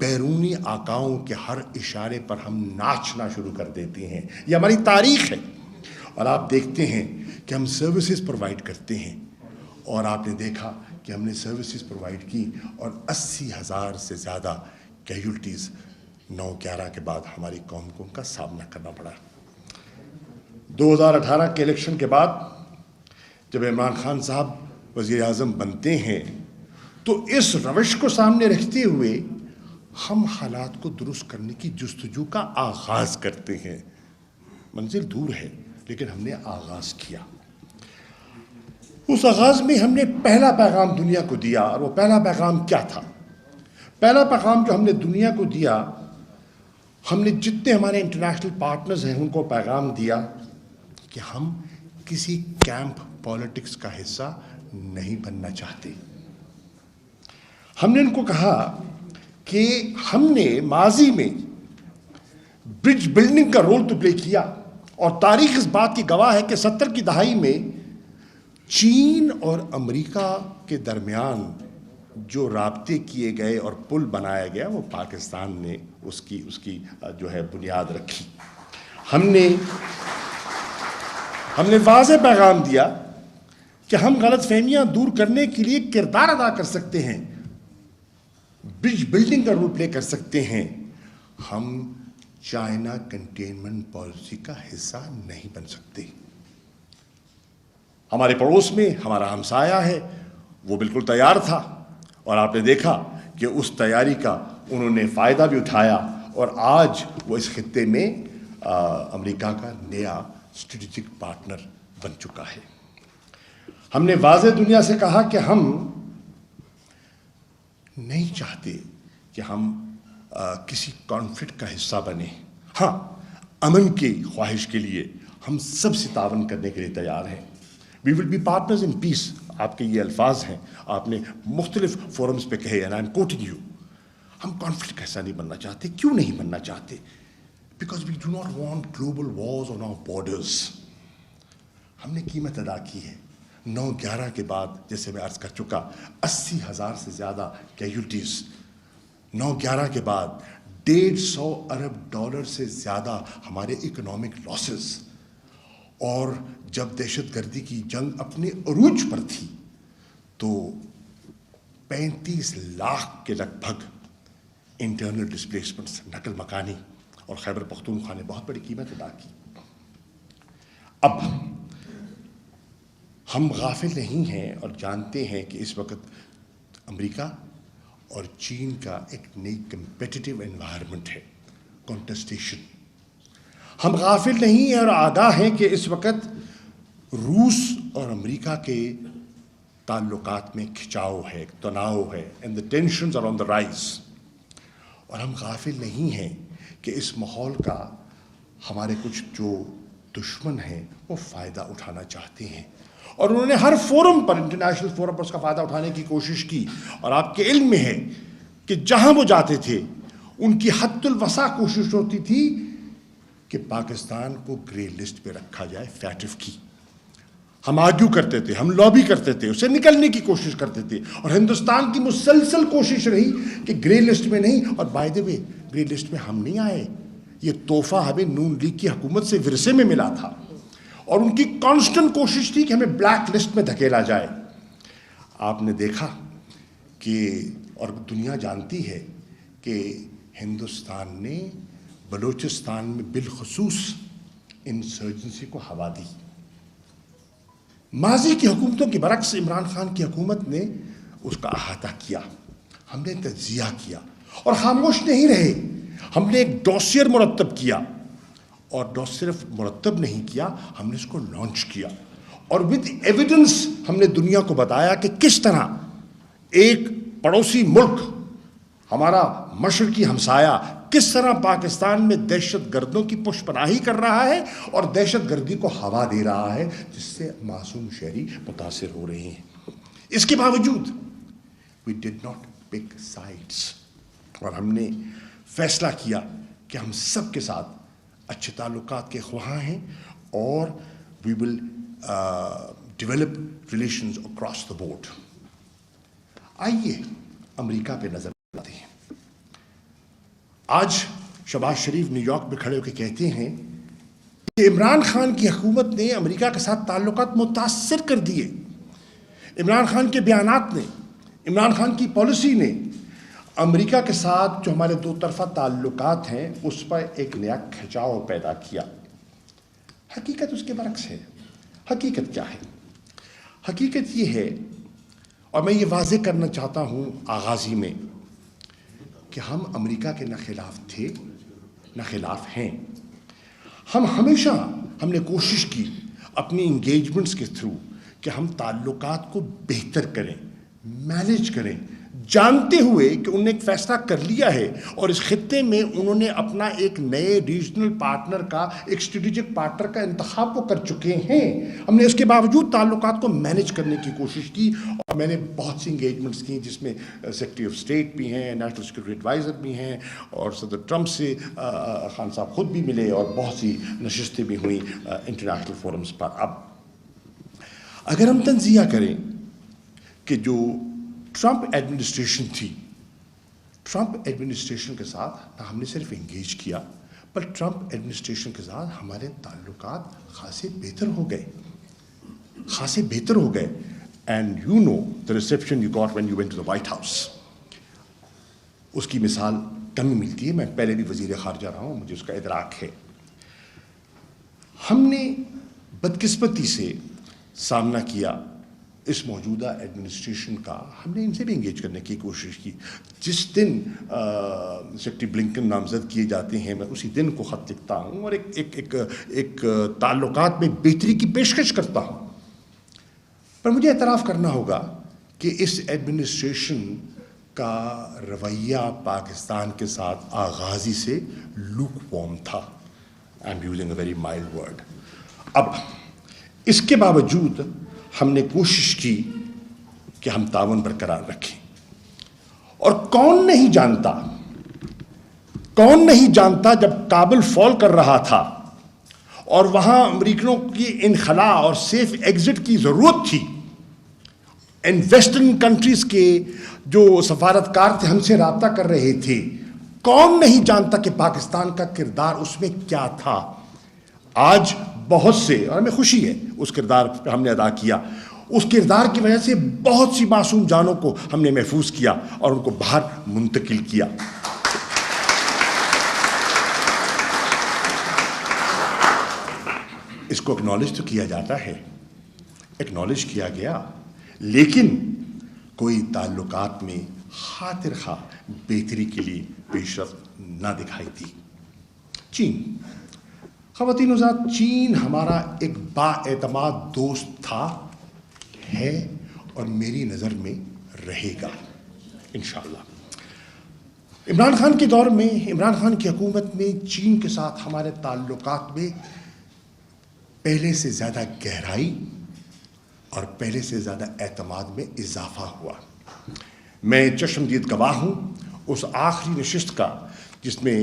بیرونی آقاؤں کے ہر اشارے پر ہم ناچنا شروع کر دیتے ہیں. یہ ہماری تاریخ ہے. اور آپ دیکھتے ہیں کہ ہم سروسز پرووائڈ کرتے ہیں, اور آپ نے دیکھا کہ ہم نے سروسز پرووائڈ کی اور 80,000 سے زیادہ کیجولٹیز 9/11 کے بعد ہماری قوم کو ان کا سامنا کرنا پڑا. 2018 کے الیکشن کے بعد جب عمران خان صاحب وزیر اعظم بنتے ہیں تو اس روش کو سامنے رکھتے ہوئے ہم حالات کو درست کرنے کی جستجو کا آغاز کرتے ہیں. منزل دور ہے لیکن ہم نے آغاز کیا. اس آغاز میں ہم نے پہلا پیغام دنیا کو دیا, اور وہ پہلا پیغام کیا تھا؟ پہلا پیغام جو ہم نے دنیا کو دیا, ہم نے جتنے ہمارے انٹرنیشنل پارٹنرز ہیں ان کو پیغام دیا کہ ہم کسی کیمپ پالیٹکس کا حصہ نہیں بننا چاہتے. ہم نے ان کو کہا کہ ہم نے ماضی میں برج بلڈنگ کا رول تو پلے کیا, اور تاریخ اس بات کی گواہ ہے کہ 70 کی دہائی میں چین اور امریکہ کے درمیان جو رابطے کیے گئے اور پل بنایا گیا وہ پاکستان نے اس کی جو ہے بنیاد رکھی. ہم نے واضح پیغام دیا کہ ہم غلط فہمیاں دور کرنے کے لیے کردار ادا کر سکتے ہیں, برج بلڈنگ کا رول پلے کر سکتے ہیں. ہم چائنا کنٹینمنٹ پالیسی کا حصہ نہیں بن سکتے. ہمارے پڑوس میں ہمارا ہمسایہ ہے, وہ بالکل تیار تھا, اور آپ نے دیکھا کہ اس تیاری کا انہوں نے فائدہ بھی اٹھایا, اور آج وہ اس خطے میں امریکہ کا نیا اسٹریٹجک پارٹنر بن چکا ہے. ہم نے واضح دنیا سے کہا کہ ہم نہیں چاہتے کہ ہم کسی کانفلکٹ کا حصہ بنیں. ہاں, امن کی خواہش کے لیے ہم سب سے تعاون کرنے کے لیے تیار ہیں. وی ول بی پارٹنرز ان پیس. آپ کے یہ الفاظ ہیں, آپ نے مختلف فورمز پہ کہے, and I am quoting you. ہم کانفلکٹ کا حصہ نہیں بننا چاہتے. کیوں نہیں بننا چاہتے؟ Because we do not want global wars on our borders. ہم نے قیمت ادا کی ہے. 9/11 کے بعد جیسے میں عرض کر چکا 80,000 سے زیادہ کیجولٹیز. 9/11 کے بعد $150 ارب سے زیادہ ہمارے اکنامک لاسز. اور جب دہشت گردی کی جنگ اپنے عروج پر تھی تو 35 لاکھ کے لگ بھگ انٹرنل ڈسپلیسمنٹس, نقل مکانی, اور خیبر پختونخوا نے بہت بڑی قیمت ادا کی. اب ہم غافل نہیں ہیں اور جانتے ہیں کہ اس وقت امریکہ اور چین کا ایک نئی کمپیٹیٹیو انوائرمنٹ ہے, کانٹسٹیشن. ہم غافل نہیں ہیں اور آگاہ ہیں کہ اس وقت روس اور امریکہ کے تعلقات میں کھچاؤ ہے, تناؤ ہے, and the tensions are on the rise. اور ہم غافل نہیں ہیں کہ اس ماحول کا ہمارے کچھ جو دشمن ہیں وہ فائدہ اٹھانا چاہتے ہیں, اور انہوں نے ہر فورم پر, انٹرنیشنل فورم پر اس کا فائدہ اٹھانے کی کوشش کی. اور آپ کے علم میں ہے کہ جہاں وہ جاتے تھے ان کی حد الوسع کوشش ہوتی تھی کہ پاکستان کو گرے لسٹ پہ رکھا جائے, فیٹف کی. ہم آرگیو کرتے تھے, ہم لابی کرتے تھے, اسے نکلنے کی کوشش کرتے تھے, اور ہندوستان کی مسلسل کوشش رہی کہ گرے لسٹ میں نہیں. اور by the way grey list میں ہم نہیں آئے, یہ تحفہ ہمیں نون لیگ کی حکومت سے ورثے میں ملا تھا, اور ان کی کانسٹنٹ کوشش تھی کہ ہمیں بلیک لسٹ میں دھکیلا جائے. آپ نے دیکھا کہ, اور دنیا جانتی ہے کہ ہندوستان نے بلوچستان میں بالخصوص انسرجنسی کو ہوا دی. ماضی کی حکومتوں کے برعکس عمران خان کی حکومت نے اس کا احاطہ کیا. ہم نے تجزیہ کیا اور خاموش نہیں رہے. ہم نے ایک ڈوسیئر مرتب کیا, اور صرف مرتب نہیں کیا, ہم نے اس کو لانچ کیا, اور ود ایویڈنس ہم نے دنیا کو بتایا کہ کس طرح ایک پڑوسی ملک, ہمارا مشرقی ہمسایہ, کس طرح پاکستان میں دہشت گردوں کی پشت پناہی کر رہا ہے اور دہشت گردی کو ہوا دے رہا ہے, جس سے معصوم شہری متاثر ہو رہے ہیں. اس کے باوجود we did not pick sides, اور ہم نے فیصلہ کیا کہ ہم سب کے ساتھ اچھے تعلقات کے خواہاں ہیں, اور we will develop relations across the board. آئیے امریکہ پہ نظر ڈالتے ہیں. آج شہباز شریف نیو یارک میں کھڑے ہو کے کہتے ہیں کہ عمران خان کی حکومت نے امریکہ کے ساتھ تعلقات متاثر کر دیے. عمران خان کے بیانات نے، عمران خان کی پالیسی نے امریکہ کے ساتھ جو ہمارے دو طرفہ تعلقات ہیں اس پر ایک نیا کھچاؤ پیدا کیا. حقیقت اس کے برعکس ہے. حقیقت کیا ہے؟ حقیقت یہ ہے، اور میں یہ واضح کرنا چاہتا ہوں آغازی میں، کہ ہم امریکہ کے نہ خلاف تھے نہ خلاف ہیں. ہم نے کوشش کی اپنی انگیجمنٹس کے تھرو کہ ہم تعلقات کو بہتر کریں، مینیج کریں، جانتے ہوئے کہ انہوں نے ایک فیصلہ کر لیا ہے اور اس خطے میں انہوں نے اپنا ایک نئے ریجنل پارٹنر کا، ایک اسٹریٹجک پارٹنر کا انتخاب وہ کر چکے ہیں. ہم نے اس کے باوجود تعلقات کو مینیج کرنے کی کوشش کی، اور میں نے بہت سی انگیجمنٹس کی جس میں سیکرٹری آف اسٹیٹ بھی ہیں، نیشنل سیکورٹی ایڈوائزر بھی ہیں، اور صدر ٹرمپ سے خان صاحب خود بھی ملے، اور بہت سی نشستیں بھی ہوئیں انٹرنیشنل فورمز پر. اب اگر ہم تنزیہ کریں کہ جو ٹرمپ ایڈمنسٹریشن تھی، ٹرمپ ایڈمنسٹریشن کے ساتھ نہ ہم نے صرف انگیج کیا، پر ٹرمپ ایڈمنسٹریشن کے ساتھ ہمارے تعلقات خاصے بہتر ہو گئے. And you know the reception you got when you went to the White House. اس کی مثال کم ملتی ہے. میں پہلے بھی وزیر خارجہ رہا ہوں، مجھے اس کا ادراک ہے. ہم نے بدقسمتی سے سامنا کیا اس موجودہ ایڈمنسٹریشن کا. ہم نے ان سے بھی انگیج کرنے کی کوشش کی. جس دن سیکرٹری بلنکن نامزد کیے جاتے ہیں، میں اسی دن کو خط لکھتا ہوں اور ایک تعلقات میں بہتری کی پیشکش کرتا ہوں. پر مجھے اعتراف کرنا ہوگا کہ اس ایڈمنسٹریشن کا رویہ پاکستان کے ساتھ آغازی سے لوک وارم تھا. I am using a very mild word. اب اس کے باوجود ہم نے کوشش کی کہ ہم تعاون برقرار رکھیں. اور کون نہیں جانتا جب کابل فال کر رہا تھا اور وہاں امریکنوں کی انخلاء اور سیف ایگزٹ کی ضرورت تھی، ان ویسٹرن کنٹریز کے جو سفارتکار تھے ہم سے رابطہ کر رہے تھے، کون نہیں جانتا کہ پاکستان کا کردار اس میں کیا تھا. آج بہت سے، اور ہمیں خوشی ہے اس کردار پہ ہم نے ادا کیا، اس کردار کی وجہ سے بہت سی معصوم جانوں کو ہم نے محفوظ کیا اور ان کو باہر منتقل کیا. اس کو اکنالج تو کیا جاتا ہے، اکنالج کیا گیا، لیکن کوئی تعلقات میں خاطر خواہ بہتری کے لیے پیش رفت نہ دکھائی دی. چین، خواتین حضرات، چین ہمارا ایک با اعتماد دوست تھا، ہے، اور میری نظر میں رہے گا انشاءاللہ. عمران خان کے دور میں، عمران خان کی حکومت میں چین کے ساتھ ہمارے تعلقات میں پہلے سے زیادہ گہرائی اور پہلے سے زیادہ اعتماد میں اضافہ ہوا. میں چشمدید گواہ ہوں اس آخری نشست کا جس میں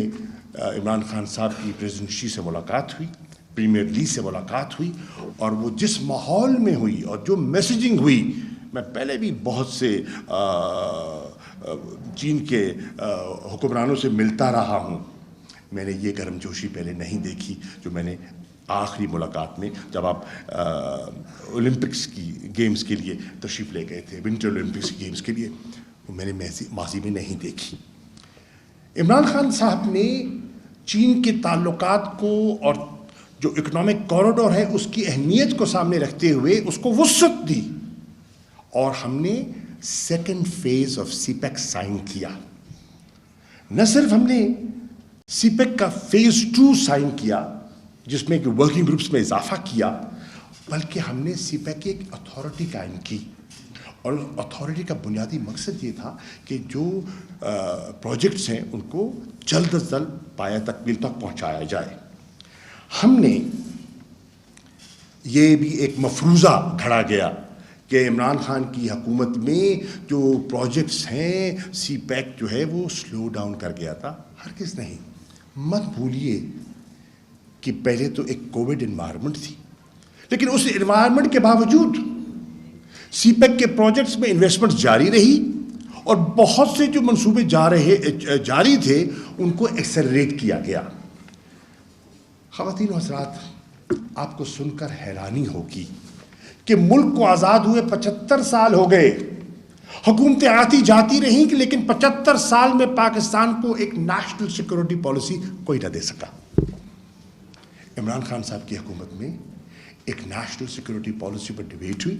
عمران خان صاحب کی پریزیڈنٹ شی سے ملاقات ہوئی، پریمیئر لی سے ملاقات ہوئی، اور وہ جس ماحول میں ہوئی اور جو میسیجنگ ہوئی. میں پہلے بھی بہت سے چین کے حکمرانوں سے ملتا رہا ہوں، میں نے یہ گرم جوشی پہلے نہیں دیکھی جو میں نے آخری ملاقات میں جب آپ اولمپکس کی گیمز کے لیے تشریف لے گئے تھے، ونٹر اولمپکس کی گیمز کے لیے، وہ میں نے ماضی میں نہیں دیکھی. عمران خان صاحب نے چین کے تعلقات کو اور جو اکنامک کوریڈور ہے اس کی اہمیت کو سامنے رکھتے ہوئے اس کو وسعت دی، اور ہم نے second phase of CPEC sign کیا. نہ صرف ہم نے سی پیک کا فیز 2 سائن کیا جس میں کہ ورکنگ گروپس میں اضافہ کیا، بلکہ ہم نے سی پیک کی ایک اتھارٹی قائم کی، اور اتھارٹی کا بنیادی مقصد یہ تھا کہ جو پروجیکٹس ہیں ان کو جلد از جلد پایہ تکمیل تک پہنچایا جائے. ہم نے یہ بھی ایک مفروضہ گھڑا گیا کہ عمران خان کی حکومت میں جو پروجیکٹس ہیں، سی پیک جو ہے وہ سلو ڈاؤن کر گیا تھا. ہرگز نہیں. مت بھولیے کہ پہلے تو ایک کووڈ انوائرمنٹ تھی، لیکن اس انوائرمنٹ کے باوجود سی پیک کے پروجیکٹس میں انویسٹمنٹ جاری رہی، اور بہت سے جو منصوبے جاری تھے ان کو ایکسلریٹ کیا گیا. خواتین و حضرات، آپ کو سن کر حیرانی ہوگی کہ ملک کو آزاد ہوئے 75 سال ہو گئے، حکومتیں آتی جاتی رہیں، لیکن 75 سال میں پاکستان کو ایک نیشنل سیکورٹی پالیسی کوئی نہ دے سکا. عمران خان صاحب کی حکومت میں ایک نیشنل سیکورٹی پالیسی پر ڈیبیٹ ہوئی،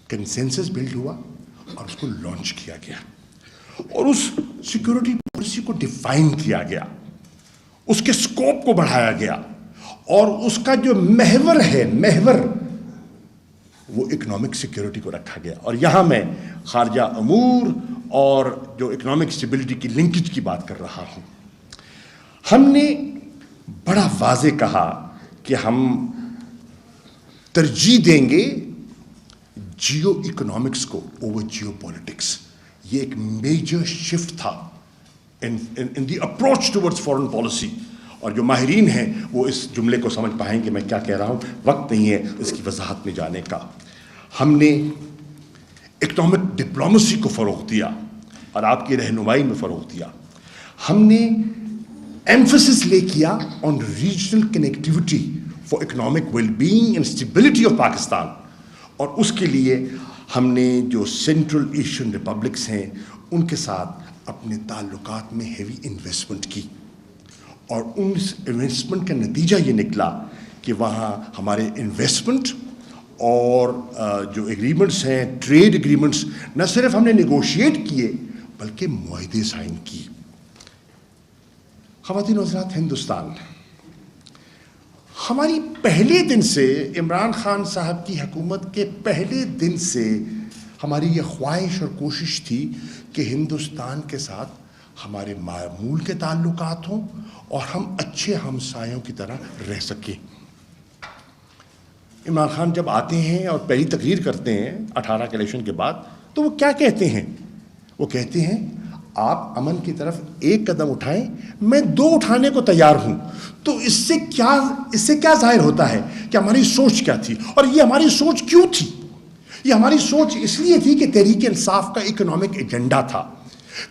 کنسنسس بلڈ ہوا اور اس کو لانچ کیا گیا، اور اس سیکورٹی پالیسی کو ڈیفائن کیا گیا، اس کے سکوپ کو بڑھایا گیا، اور اس کا جو محور وہ اکنامک سیکورٹی کو رکھا گیا. اور یہاں میں خارجہ امور اور جو اکنامک اسٹیبلٹی کی لنکج کی بات کر رہا ہوں. ہم نے بڑا واضح کہا کہ ہم ترجیح دیں گے جیو اکنامکس کو اوور جیو پولیٹکس. یہ ایک میجر شفٹ تھا in the approach towards foreign policy, اور جو ماہرین ہیں وہ اس جملے کو سمجھ پائیں کہ میں کیا کہہ رہا ہوں. وقت نہیں ہے اس کی وضاحت میں جانے کا. ہم نے اکنامک ڈپلومیسی کو فروغ دیا اور آپ کی رہنمائی میں فروغ دیا. ہم نے ایمفسس لے کیا on regional connectivity for economic well being and stability of Pakistan, اور اس کے لیے ہم نے جو سینٹرل ایشین ریپبلکس ہیں ان کے ساتھ اپنے تعلقات میں ہیوی انویسٹمنٹ کی، اور اس انویسٹمنٹ کا نتیجہ یہ نکلا کہ وہاں ہمارے انویسٹمنٹ اور جو ایگریمنٹس ہیں، ٹریڈ ایگریمنٹس، نہ صرف ہم نے نیگوشیٹ کیے بلکہ معاہدے سائن کیے. خواتین و حضرات، ہندوستان ہماری پہلے دن سے، عمران خان صاحب کی حکومت کے پہلے دن سے ہماری یہ خواہش اور کوشش تھی کہ ہندوستان کے ساتھ ہمارے معمول کے تعلقات ہوں اور ہم اچھے ہمسایوں کی طرح رہ سکیں. عمران خان جب آتے ہیں اور پہلی تقریر کرتے ہیں 18 کے الیکشن کے بعد، تو وہ کیا کہتے ہیں؟ وہ کہتے ہیں آپ امن کی طرف ایک قدم اٹھائیں، میں 2 اٹھانے کو تیار ہوں. تو اس سے کیا ظاہر ہوتا ہے کہ ہماری سوچ کیا تھی؟ اور یہ ہماری سوچ کیوں تھی؟ یہ ہماری سوچ اس لیے تھی کہ تحریک انصاف کا اکنامک ایجنڈا تھا.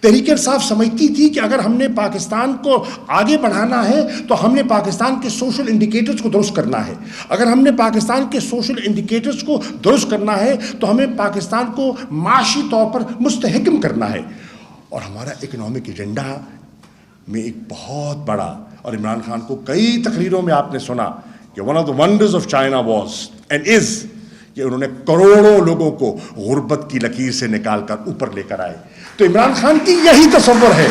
تحریک انصاف سمجھتی تھی کہ اگر ہم نے پاکستان کو آگے بڑھانا ہے تو ہم نے پاکستان کے سوشل انڈیکیٹرز کو درست کرنا ہے. اگر ہم نے پاکستان کے سوشل انڈیکیٹرز کو درست کرنا ہے تو ہمیں پاکستان کو معاشی طور پر مستحکم کرنا ہے. اور ہمارا اکنامک ایجنڈا میں ایک بہت بڑا، اور عمران خان کو کئی تقریروں میں آپ نے سنا کہ one of the wonders of China was and is کہ انہوں نے کروڑوں لوگوں کو غربت کی لکیر سے نکال کر اوپر لے کر آئے. تو عمران خان کی یہی تصور ہے.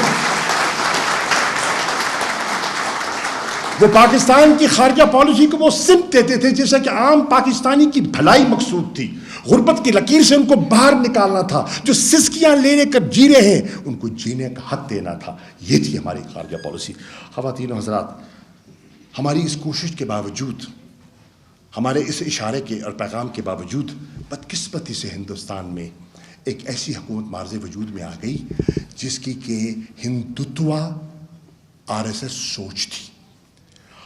وہ پاکستان کی خارجہ پالیسی کو وہ سمت دیتے تھے جیسے کہ عام پاکستانی کی بھلائی مقصود تھی. غربت کی لکیر سے ان کو باہر نکالنا تھا. جو سسکیاں لے کر جی رہے ہیں ان کو جینے کا حق دینا تھا. یہ تھی ہماری خارجہ پالیسی. خواتین و حضرات، ہماری اس کوشش کے باوجود، ہمارے اس اشارے کے اور پیغام کے باوجود، بدقسمتی سے ہندوستان میں ایک ایسی حکومت مارز وجود میں آ گئی جس کی کہ ہندوتوا RSS سوچ تھی.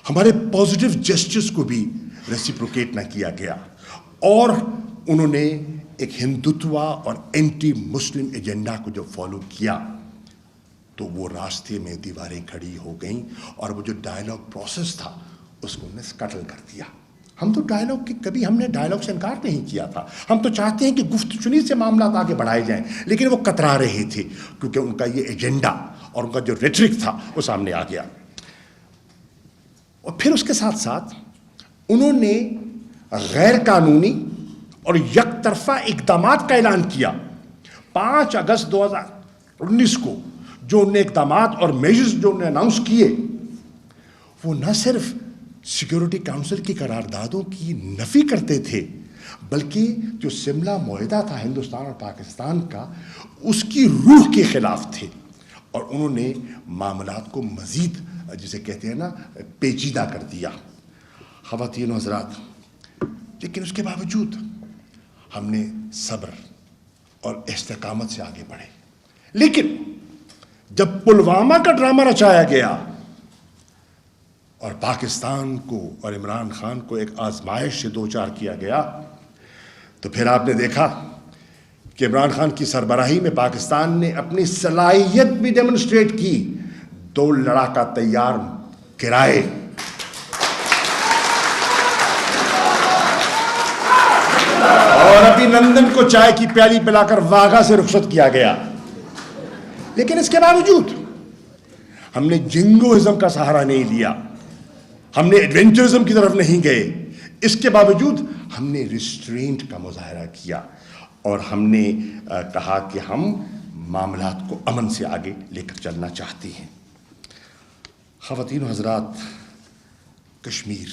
ہمارے پازیٹیو جسٹس کو بھی ریسیپروکیٹ نہ کیا گیا، اور انہوں نے ایک ہندوتوا اور اینٹی مسلم ایجنڈا کو جو فالو کیا تو وہ راستے میں دیواریں کھڑی ہو گئیں، اور وہ جو ڈائلاگ پروسیس تھا اس کو انہوں نے سکٹل کر دیا. ہم تو ڈائلاگ کی کبھی ہم نے ڈائلاگ سے انکار نہیں کیا تھا. ہم تو چاہتے ہیں کہ گفت چنی سے معاملات آگے بڑھائے جائیں، لیکن وہ کترا رہے تھے کیونکہ ان کا یہ ایجنڈا اور ان کا جو ریٹرک تھا وہ سامنے آ گیا. اور پھر اس کے ساتھ ساتھ انہوں نے غیر قانونی اور یک طرفہ اقدامات کا اعلان کیا. 5 اگست 2019 کو جو انہوں نے اقدامات اور میجرز جو انہوں نے اناؤنس کیے، وہ نہ صرف سیکیورٹی کونسل کی قراردادوں کی نفی کرتے تھے بلکہ جو شملہ معاہدہ تھا ہندوستان اور پاکستان کا، اس کی روح کے خلاف تھے. اور انہوں نے معاملات کو مزید جسے کہتے ہیں نا پیچیدہ کر دیا. خواتین و حضرات، لیکن اس کے باوجود ہم نے صبر اور استقامت سے آگے بڑھے. لیکن جب پلوامہ کا ڈرامہ رچایا گیا اور پاکستان کو اور عمران خان کو ایک آزمائش سے دوچار کیا گیا، تو پھر آپ نے دیکھا کہ عمران خان کی سربراہی میں پاکستان نے اپنی صلاحیت بھی ڈیمونسٹریٹ کی. 2 لڑاکا تیار کرائے, اور ابھی نندن کو چائے کی پیالی پلا کر واغا سے رخصت کیا گیا. لیکن اس کے باوجود ہم نے جنگوازم کا سہارا نہیں لیا, ہم نے ایڈونچرزم کی طرف نہیں گئے. اس کے باوجود ہم نے ریسٹرینٹ کا مظاہرہ کیا اور ہم نے کہا کہ ہم معاملات کو امن سے آگے لے کر چلنا چاہتے ہیں. خواتین و حضرات, کشمیر,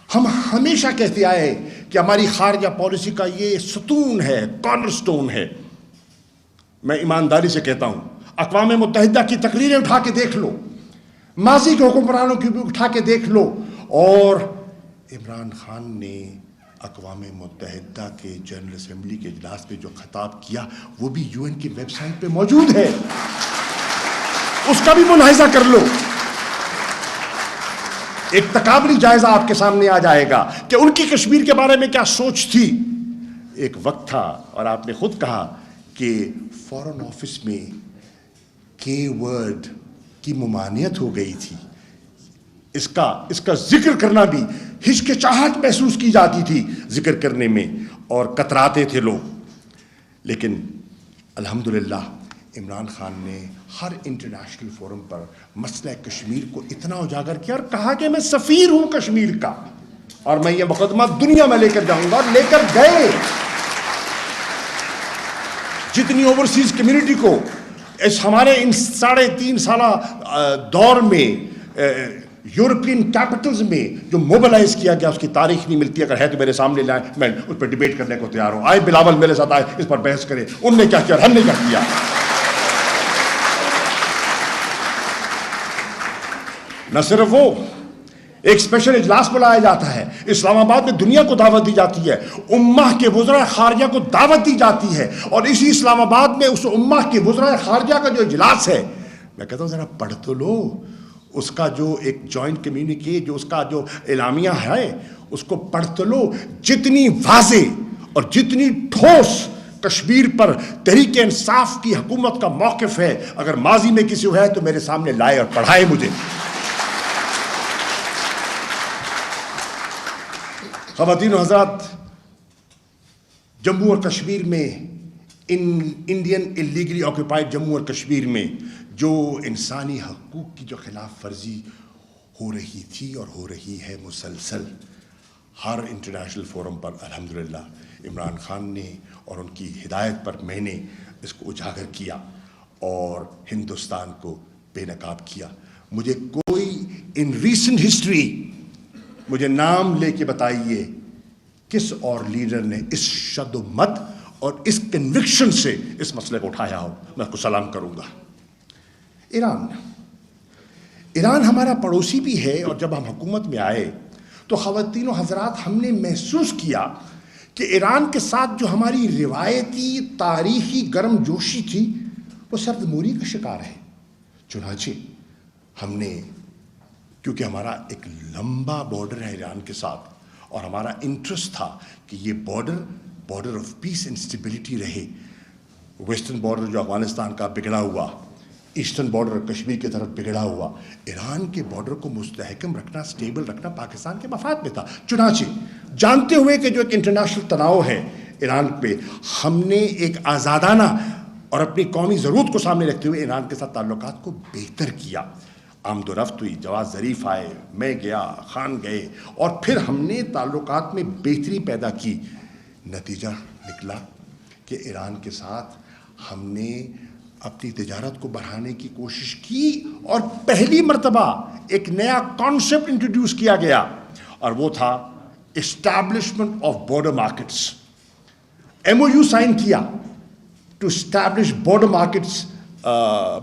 ہم ہمیشہ کہتے آئے کہ ہماری خارجہ پالیسی کا یہ ستون ہے, کارنر سٹون ہے. میں ایمانداری سے کہتا ہوں, اقوام متحدہ کی تقریریں اٹھا کے دیکھ لو, ماضی کے حکمرانوں کی بھی اٹھا کے دیکھ لو, اور عمران خان نے اقوام متحدہ کے جنرل اسمبلی کے اجلاس پہ جو خطاب کیا وہ بھی UN کی ویب سائٹ پہ موجود ہے, اس کا بھی ملاحظہ کر لو. ایک تقابلی جائزہ آپ کے سامنے آ جائے گا کہ ان کی کشمیر کے بارے میں کیا سوچ تھی. ایک وقت تھا, اور آپ نے خود کہا کہ فارن آفس میں کے ورڈ کی ممانعت ہو گئی تھی, اس کا ذکر کرنا بھی ہچکچاہٹ محسوس کی جاتی تھی ذکر کرنے میں, اور کتراتے تھے لوگ. لیکن الحمدللہ عمران خان نے ہر انٹرنیشنل فورم پر مسئلہ کشمیر کو اتنا اجاگر کیا اور کہا کہ میں سفیر ہوں کشمیر کا, اور میں یہ مقدمہ دنیا میں لے کر جاؤں گا. لے کر گئے. جتنی اوورسیز کمیونٹی کو اس ہمارے ان 3.5 سالہ دور میں یورپین کیپٹلز میں جو موبلائز کیا گیا, اس کی تاریخ نہیں ملتی. اگر ہے تو میرے سامنے لائیں, میں اس پر ڈیبیٹ کرنے کو تیار ہوں. آئے بلاول میرے ساتھ آئے, اس پر بحث کریں, ان نے کیا کیا, ہم نے کیا کیا. نہ صرف وہ, ایک اسپیشل اجلاس بلایا جاتا ہے اسلام آباد میں, دنیا کو دعوت دی جاتی ہے, امہ کے وزراء خارجہ کو دعوت دی جاتی ہے, اور اسی اسلام آباد میں اس امہ کے وزراء خارجہ کا جو اجلاس ہے, میں کہتا ہوں ذرا پڑھ تو لو اس کا جو ایک جوائنٹ کمیونیکے, جو اس کا جو اعلامیہ ہے, اس کو پڑھ تو لو. جتنی واضح اور جتنی ٹھوس کشمیر پر تحریک انصاف کی حکومت کا موقف ہے, اگر ماضی میں کسی کو ہے تو میرے سامنے لائے اور پڑھائے مجھے. خواتین و حضرات, جموں اور کشمیر میں, انڈین اللیگلی آکوپائڈ جموں اور کشمیر میں جو انسانی حقوق کی جو خلاف ورزی ہو رہی تھی اور ہو رہی ہے مسلسل, ہر انٹرنیشنل فورم پر الحمدللہ عمران خان نے اور ان کی ہدایت پر میں نے اس کو اجاگر کیا اور ہندوستان کو بے نقاب کیا. مجھے کوئی ان ریسنٹ ہسٹری مجھے نام لے کے بتائیے کس اور لیڈر نے اس شد و مت اور اس کنوکشن سے اس مسئلے کو اٹھایا ہو. میں اس کو سلام کروں گا. ایران ہمارا پڑوسی بھی ہے, اور جب ہم حکومت میں آئے تو خواتین و حضرات ہم نے محسوس کیا کہ ایران کے ساتھ جو ہماری روایتی تاریخی گرم جوشی تھی وہ سرد موری کا شکار ہے. چنانچہ ہم نے, کیونکہ ہمارا ایک لمبا بارڈر ہے ایران کے ساتھ, اور ہمارا انٹرسٹ تھا کہ یہ border of peace and stability رہے. ویسٹرن بارڈر جو افغانستان کا بگڑا ہوا, ایسٹرن بارڈر کشمیر کی طرف بگڑا ہوا, ایران کے بارڈر کو مستحکم رکھنا, سٹیبل رکھنا پاکستان کے مفاد میں تھا. چنانچہ جانتے ہوئے کہ جو ایک انٹرنیشنل تناؤ ہے ایران پہ, ہم نے ایک آزادانہ اور اپنی قومی ضرورت کو سامنے رکھتے ہوئے ایران کے ساتھ تعلقات کو بہتر کیا. آمد و رفت ہوئی, جواز ظریف آئے, میں گیا, خان گئے, اور پھر ہم نے تعلقات میں بہتری پیدا کی. نتیجہ نکلا کہ ایران کے ساتھ ہم نے اپنی تجارت کو بڑھانے کی کوشش کی, اور پہلی مرتبہ ایک نیا کانسیپٹ انٹروڈیوس کیا گیا, اور وہ تھا establishment of border markets. MOU sign کیا to establish border markets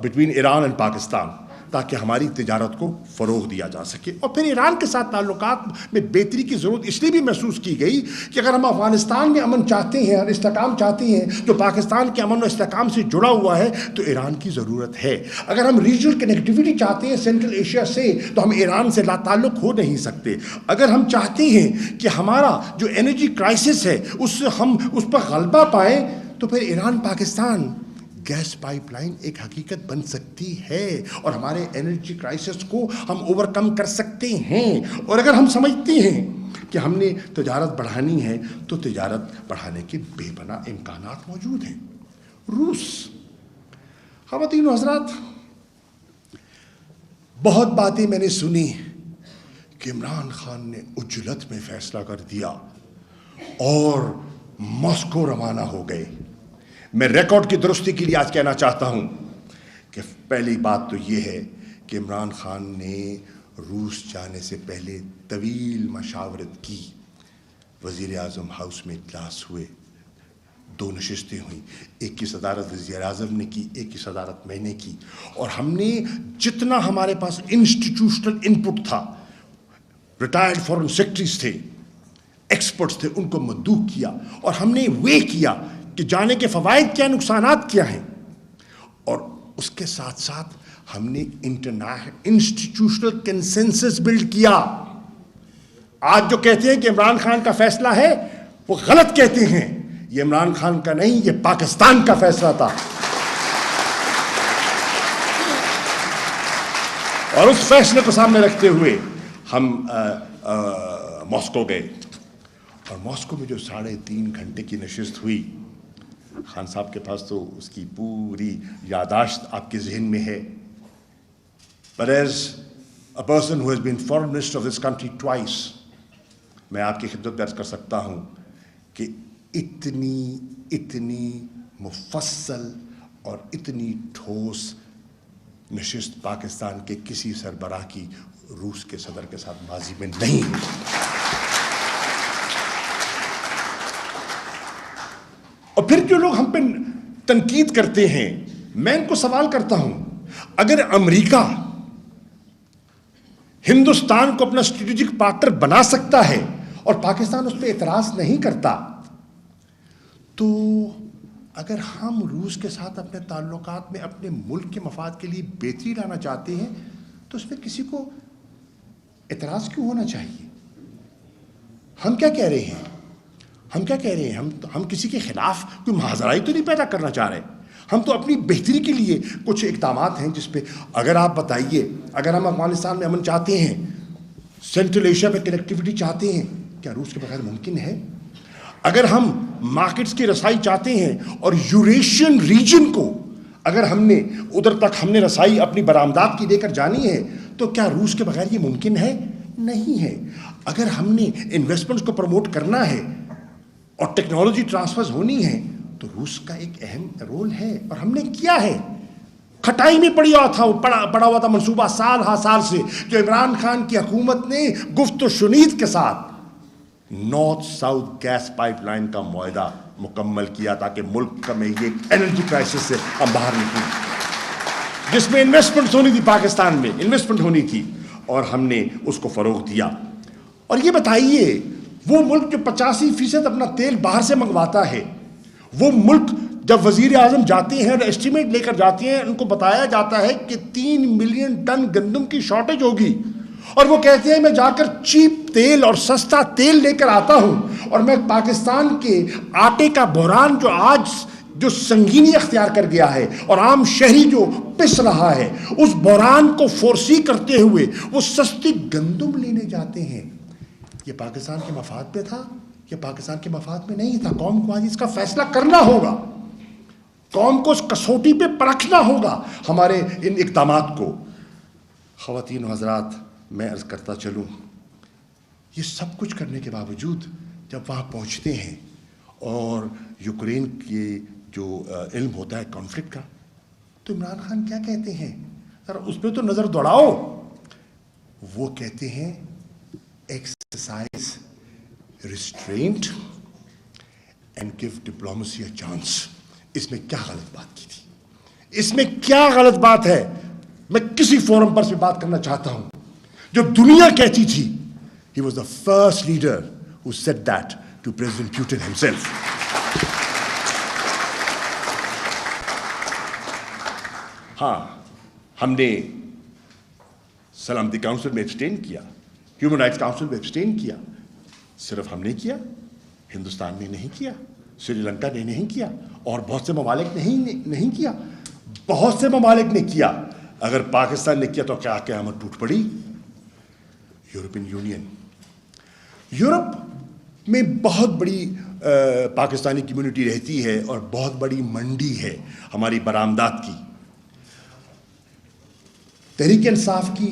between Iran and Pakistan, تاکہ ہماری تجارت کو فروغ دیا جا سکے. اور پھر ایران کے ساتھ تعلقات میں بہتری کی ضرورت اس لیے بھی محسوس کی گئی کہ اگر ہم افغانستان میں امن چاہتے ہیں اور استحکام چاہتے ہیں جو پاکستان کے امن و استحکام سے جڑا ہوا ہے, تو ایران کی ضرورت ہے. اگر ہم ریجنل کنیکٹیوٹی چاہتے ہیں سینٹرل ایشیا سے, تو ہم ایران سے لا تعلق ہو نہیں سکتے. اگر ہم چاہتے ہیں کہ ہمارا جو انرجی کرائسس ہے اس سے ہم اس پر غلبہ پائیں, تو پھر Iran Pakistan gas pipeline ایک حقیقت بن سکتی ہے اور ہمارے انرجی کرائسس کو ہم اوور کم کر سکتے ہیں. اور اگر ہم سمجھتے ہیں کہ ہم نے تجارت بڑھانی ہے تو تجارت بڑھانے کے بے پناہ امکانات موجود ہیں. روس. خواتین و حضرات، بہت باتیں میں نے سنی کہ عمران خان نے عجلت میں فیصلہ کر دیا اور ماسکو روانہ ہو گئے. میں ریکارڈ کی درستی کے لیے آج کہنا چاہتا ہوں کہ پہلی بات تو یہ ہے کہ عمران خان نے روس جانے سے پہلے طویل مشاورت کی. وزیر اعظم ہاؤس میں اجلاس ہوئے، 2 نشستیں ہوئیں، ایک کی صدارت وزیر اعظم نے کی، ایک کی صدارت میں نے کی، اور ہم نے جتنا ہمارے پاس انسٹیٹیوشنل انپٹ تھا، ریٹائرڈ فارن سیکرٹریز تھے، ایکسپرٹس تھے، ان کو مدعو کیا اور ہم نے وے کیا کہ جانے کے فوائد کیا، نقصانات کیا ہیں. اور اس کے ساتھ ساتھ ہم نے انسٹیٹیوشنل کنسنسس بلڈ کیا. آج جو کہتے ہیں کہ عمران خان کا فیصلہ ہے وہ غلط کہتے ہیں. یہ عمران خان کا نہیں، یہ پاکستان کا فیصلہ تھا. اور اس فیصلے کو سامنے رکھتے ہوئے ہم ماسکو گئے. اور ماسکو میں جو 3.5 گھنٹے کی نشست ہوئی، خان صاحب کے پاس تو اس کی پوری یاداشت آپ کے ذہن میں ہے. But as a person who has been foreign minister of this country twice, میں آپ کی خدمت میں عرض کر سکتا ہوں کہ اتنی مفصل اور اتنی ٹھوس نشست پاکستان کے کسی سربراہ کی روس کے صدر کے ساتھ ماضی میں نہیں ہوئی. اور پھر جو لوگ ہم پہ تنقید کرتے ہیں، میں ان کو سوال کرتا ہوں، اگر امریکہ ہندوستان کو اپنا اسٹریٹجک پارٹنر بنا سکتا ہے اور پاکستان اس پہ اعتراض نہیں کرتا، تو اگر ہم روس کے ساتھ اپنے تعلقات میں اپنے ملک کے مفاد کے لیے بہتری لانا چاہتے ہیں تو اس میں کسی کو اعتراض کیوں ہونا چاہیے؟ ہم کیا کہہ رہے ہیں؟ ہم کسی کے خلاف کوئی محاذرائی تو نہیں پیدا کرنا چاہ رہے. ہم تو اپنی بہتری کے لیے کچھ اقدامات ہیں جس پہ اگر آپ بتائیے، اگر ہم افغانستان میں امن چاہتے ہیں، سینٹرل ایشیا پہ کنیکٹیوٹی چاہتے ہیں، کیا روس کے بغیر ممکن ہے؟ اگر ہم مارکیٹس کی رسائی چاہتے ہیں اور یوریشین ریجن کو اگر ہم نے ادھر تک ہم نے رسائی اپنی برآمدات کی لے کر جانی ہے تو کیا روس کے بغیر یہ ممکن ہے؟ نہیں ہے. اگر ہم نے انویسٹمنٹس کو پروموٹ کرنا ہے اور ٹیکنالوجی ٹرانسفرز ہونی ہے تو روس کا ایک اہم رول ہے اور ہم نے کیا ہے. کھٹائی میں پڑا ہوا تھا منصوبہ سال ہا سال سے جو عمران خان کی حکومت نے گفت و شنید کے ساتھ north south gas pipeline کا معاہدہ مکمل کیا تاکہ ملک میں یہ انرجی کرائسس سے ہم باہر نکلیں، جس میں انویسٹمنٹ ہونی تھی، پاکستان میں انویسٹمنٹ ہونی تھی، اور ہم نے اس کو فروغ دیا. اور یہ بتائیے، وہ ملک جو 85% اپنا تیل باہر سے منگواتا ہے، وہ ملک جب وزیر اعظم جاتے ہیں اور ایسٹیمیٹ لے کر جاتے ہیں، ان کو بتایا جاتا ہے کہ 3 ملین ٹن گندم کی شارٹیج ہوگی، اور وہ کہتے ہیں میں جا کر چیپ تیل اور سستا تیل لے کر آتا ہوں اور میں پاکستان کے آٹے کا بحران جو آج جو سنگینی اختیار کر گیا ہے اور عام شہری جو پس رہا ہے، اس بحران کو فورسی کرتے ہوئے وہ سستی گندم لینے جاتے ہیں. یہ پاکستان کے مفاد پہ تھا؟ یہ پاکستان کے مفاد میں نہیں تھا. قوم کو آج اس کا فیصلہ کرنا ہوگا، قوم کو اس کسوٹی پہ پرکھنا ہوگا ہمارے ان اقدامات کو. خواتین و حضرات، میں عرض کرتا چلوں، یہ سب کچھ کرنے کے باوجود جب وہاں پہنچتے ہیں اور یوکرین کے جو علم ہوتا ہے کانفلکٹ کا، تو عمران خان کیا کہتے ہیں؟ ذرا اس پہ تو نظر دوڑاؤ. وہ کہتے ہیں exercise restraint and give diplomacy a chance. اس میں کیا غلط بات کی تھی؟ اس میں کیا غلط بات ہے؟ میں کسی فورم پر سے بات کرنا چاہتا ہوں جو دنیا کہتی تھی. He was the first leader who said that to President Putin himself. ہاں، ہم نے سلامتی کاؤنسل میں ایبسٹین کیا، ہیومن رائٹس کاؤنسل میں ایبسٹین کیا. صرف ہم نے کیا، ہندوستان نے نہیں کیا. سری لنکا نے نہیں کیا, اور بہت سے ممالک نہیں کیا, بہت سے ممالک نے کیا. اگر پاکستان نے کیا تو کیا قیامت ٹوٹ پڑی. یورپین یونین, یورپ میں بہت بڑی پاکستانی کمیونٹی رہتی ہے اور بہت بڑی منڈی ہے ہماری برآمدات کی. تحریک انصاف کی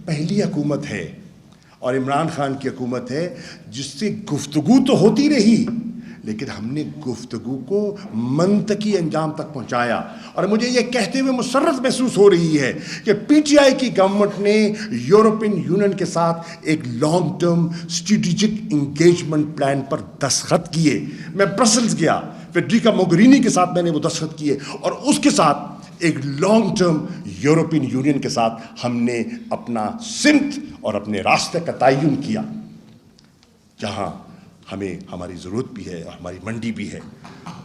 پہلی حکومت ہے اور عمران خان کی حکومت ہے جس سے گفتگو تو ہوتی رہی, لیکن ہم نے گفتگو کو منطقی انجام تک پہنچایا. اور مجھے یہ کہتے ہوئے مسرت محسوس ہو رہی ہے کہ پی ٹی آئی کی گورنمنٹ نے یورپین یونین کے ساتھ ایک long term strategic engagement plan پر دستخط کیے. میں برسلز گیا, فیڈریکا موگرینی کے ساتھ میں نے وہ دستخط کیے, اور اس کے ساتھ ایک لانگ ٹرم یورپین یونین کے ساتھ ہم نے اپنا سمت اور اپنے راستے کا تعین کیا, جہاں ہمیں ہماری ضرورت بھی ہے اور ہماری منڈی بھی ہے.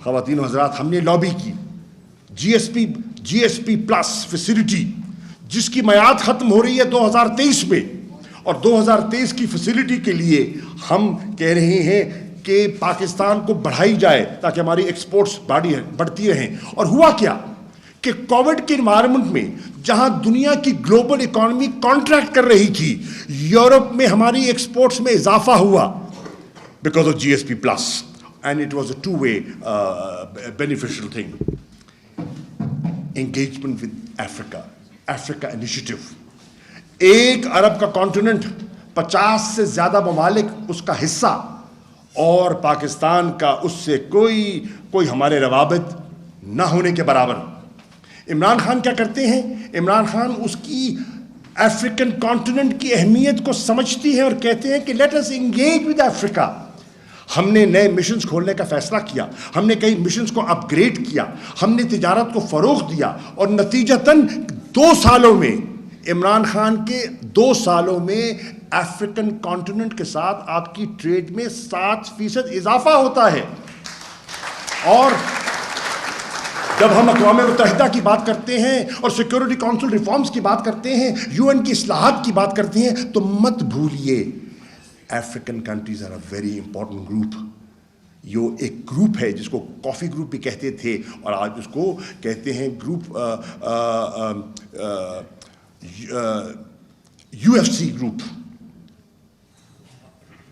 خواتین و حضرات, ہم نے لابی کی جی ایس پی پلس فیسلٹی, جس کی میعاد ختم ہو رہی ہے 2023 میں, اور 2023 کی فیسلٹی کے لیے ہم کہہ رہے ہیں کہ پاکستان کو بڑھائی جائے تاکہ ہماری ایکسپورٹس بڑھتی رہیں. اور ہوا کیا کہ کووڈ کے انوائرمنٹ میں جہاں دنیا کی گلوبل اکانومی کانٹریکٹ کر رہی تھی, یورپ میں ہماری ایکسپورٹس میں اضافہ ہوا because of GSP Plus, and it was a two-way beneficial thing. Engagement with Africa Initiative. 1 ارب کا کانٹیننٹ, 50 سے زیادہ ممالک اس کا حصہ, اور پاکستان کا اس سے کوئی ہمارے روابط نہ ہونے کے برابر. عمران خان کیا کرتے ہیں؟ عمران خان اس کی افریقن کانٹیننٹ کی اہمیت کو سمجھتی ہے اور کہتے ہیں کہ لیٹ اس انگیج ود افریقہ. ہم نے نئے مشنز کھولنے کا فیصلہ کیا, ہم نے کئی مشنز کو اپ گریڈ کیا, ہم نے تجارت کو فروغ دیا, اور نتیجتاً 2 سالوں میں, عمران خان کے 2 سالوں میں افریقن کانٹیننٹ کے ساتھ آپ کی ٹریڈ میں 7% اضافہ ہوتا ہے. اور جب ہم اقوام متحدہ کی بات کرتے ہیں اور سیکورٹی کونسل ریفارمز کی بات کرتے ہیں, یو این کی اصلاحات کی بات کرتے ہیں, تو مت بھولیے African countries are a very important group. یہ ایک گروپ ہے جس کو کافی گروپ بھی کہتے تھے, اور آج اس کو کہتے ہیں گروپ UFC گروپ.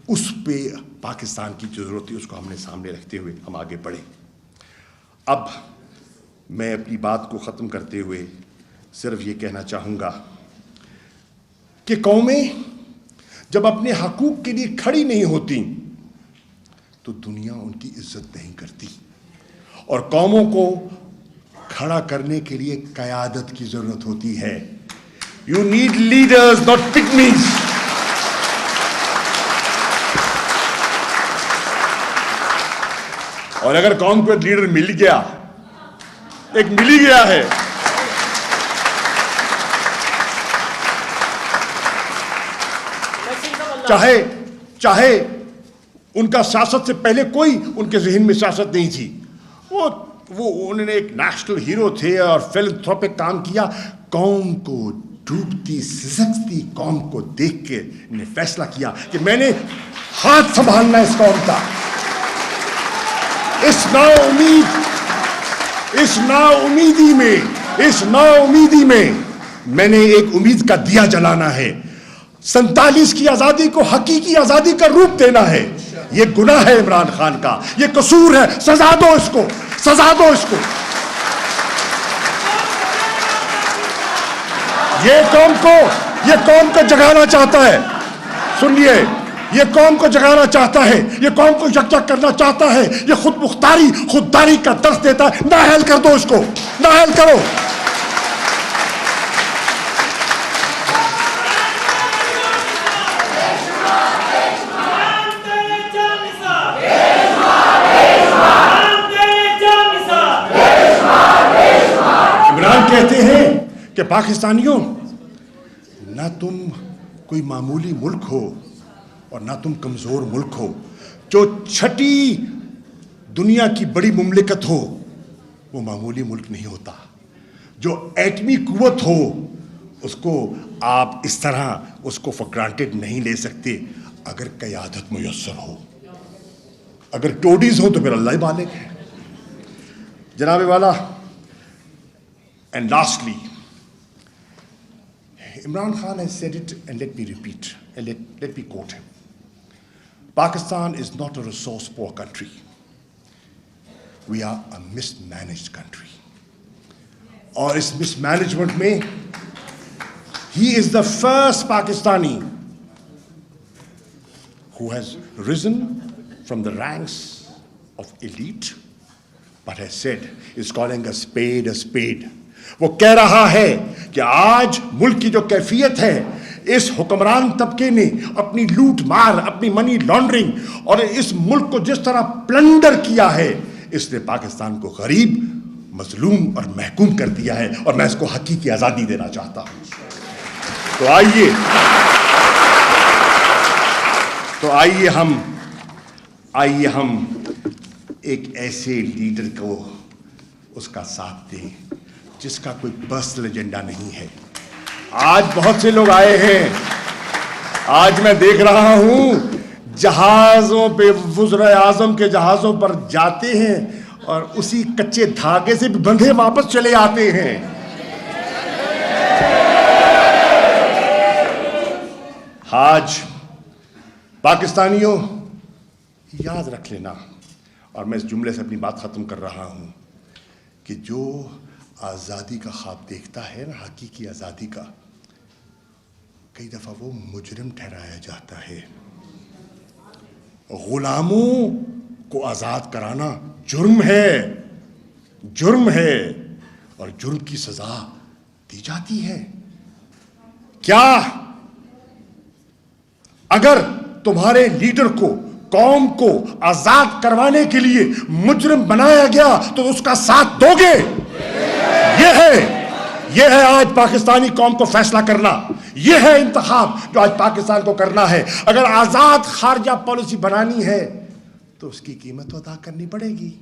اس پہ پاکستان کی جو ضرورت ہے اس کو ہم نے سامنے رکھتے ہوئے ہم آگے بڑھے. اب میں اپنی بات کو ختم کرتے ہوئے صرف یہ کہنا چاہوں گا کہ قومیں جب اپنے حقوق کے لیے کھڑی نہیں ہوتی تو دنیا ان کی عزت نہیں کرتی, اور قوموں کو کھڑا کرنے کے لیے قیادت کی ضرورت ہوتی ہے. You need leaders not pygmies. اور اگر قوم کو ایک لیڈر مل گیا ہے, چاہے ان کا سیاست سے پہلے کوئی ان کے ذہن میں سیاست نہیں تھی, وہ انہوں نے ایک نیشنل ہیرو تھے اور فیلنتھروپک کام کیا, قوم کو ڈوبتی سسکتی قوم کو دیکھ کے انہوں نے فیصلہ کیا کہ میں نے ہاتھ سنبھالنا اس قوم کا. اس نا امیدی میں میں نے ایک امید کا دیا جلانا ہے. 47 کی آزادی کو حقیقی آزادی کا روپ دینا ہے. یہ گناہ ہے عمران خان کا, یہ قصور ہے, سزا دو اس کو. یہ قوم کو جگانا چاہتا ہے. سنیے, یہ قوم کو جگانا چاہتا ہے, یہ قوم کو یکجا کرنا چاہتا ہے, یہ خودداری کا درس دیتا ہے. نااہل کر دو اس کو, نااہل کرو. عمران کہتے ہیں کہ پاکستانیوں, نہ تم کوئی معمولی ملک ہو اور نہ تم کمزور ملک ہو. جو چھٹی دنیا کی بڑی مملکت ہو وہ معمولی ملک نہیں ہوتا. جو ایٹمی قوت ہو اس کو آپ اس طرح اس کو فار گرانٹیڈ نہیں لے سکتے اگر قیادت میسر ہو. اگر ٹوڈیز ہوں تو پھر اللہ ہی بالغ ہے. جناب والا, and lastly, Imran Khan has said it, and let me repeat, and let me quote him. Pakistan is not a resource poor country. We are a mismanaged country. اور اس mismanagement میں he is the first Pakistani who has risen from the ranks of elite, but has said, is calling a spade a spade. وہ کہہ رہا ہے کہ آج ملک کی جو کیفیت ہے, اس حکمران طبقے نے اپنی لوٹ مار, اپنی منی لانڈرنگ اور اس ملک کو جس طرح پلنڈر کیا ہے, اس نے پاکستان کو غریب, مظلوم اور محکوم کر دیا ہے, اور میں اس کو حقیقی آزادی دینا چاہتا ہوں. تو آئیے ہم ایک ایسے لیڈر کو اس کا ساتھ دیں جس کا کوئی پرسنل ایجنڈا نہیں ہے. آج بہت سے لوگ آئے ہیں, آج میں دیکھ رہا ہوں جہازوں پہ, وزرائے اعظم کے جہازوں پر جاتے ہیں اور اسی کچے دھاگے سے بھی بندھے واپس چلے آتے ہیں. آج پاکستانیوں یاد رکھ لینا, اور میں اس جملے سے اپنی بات ختم کر رہا ہوں, کہ جو آزادی کا خواب دیکھتا ہے نا, حقیقی آزادی کا, کئی دفعہ وہ مجرم ٹھہرایا جاتا ہے. غلاموں کو آزاد کرانا جرم ہے, اور جرم کی سزا دی جاتی ہے. کیا اگر تمہارے لیڈر کو, قوم کو آزاد کروانے کے لیے مجرم بنایا گیا تو اس کا ساتھ دو گے؟ یہ ہے آج پاکستانی قوم کو فیصلہ کرنا. یہ ہے انتخاب جو آج پاکستان کو کرنا ہے. اگر آزاد خارجہ پالیسی بنانی ہے تو اس کی قیمت ادا کرنی پڑے گی.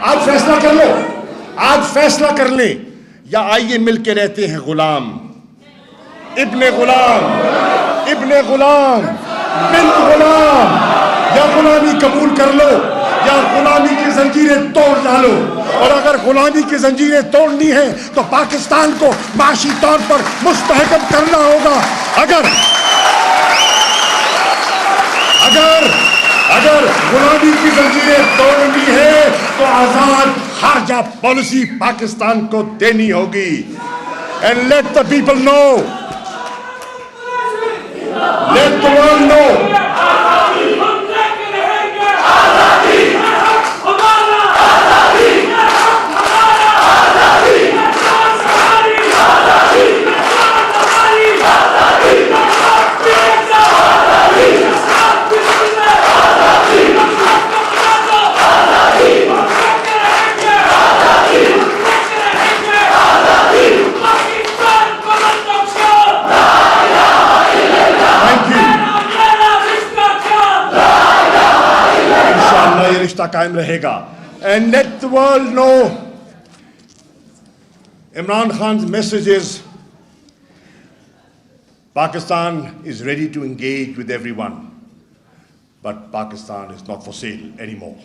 آج فیصلہ کر لو, آج فیصلہ کر لیں, یا آئیے مل کے رہتے ہیں غلام, ابن غلام بنت غلام, یا غلامی قبول کر لو یا غلامی کی زنجیریں توڑ ڈالو. اور اگر غلامی کی زنجیریں توڑنی ہیں تو پاکستان کو معاشی طور پر مستحکم کرنا ہوگا. اگر غلامی کی زنجیریں توڑنی ہے تو آزاد خارجہ پالیسی پاکستان کو دینی ہوگی. And let the people know, let the world know, قائم رہے گا. And let the world know, Imran Khan's message is, Pakistan is ready to engage with everyone, but Pakistan is not for sale anymore.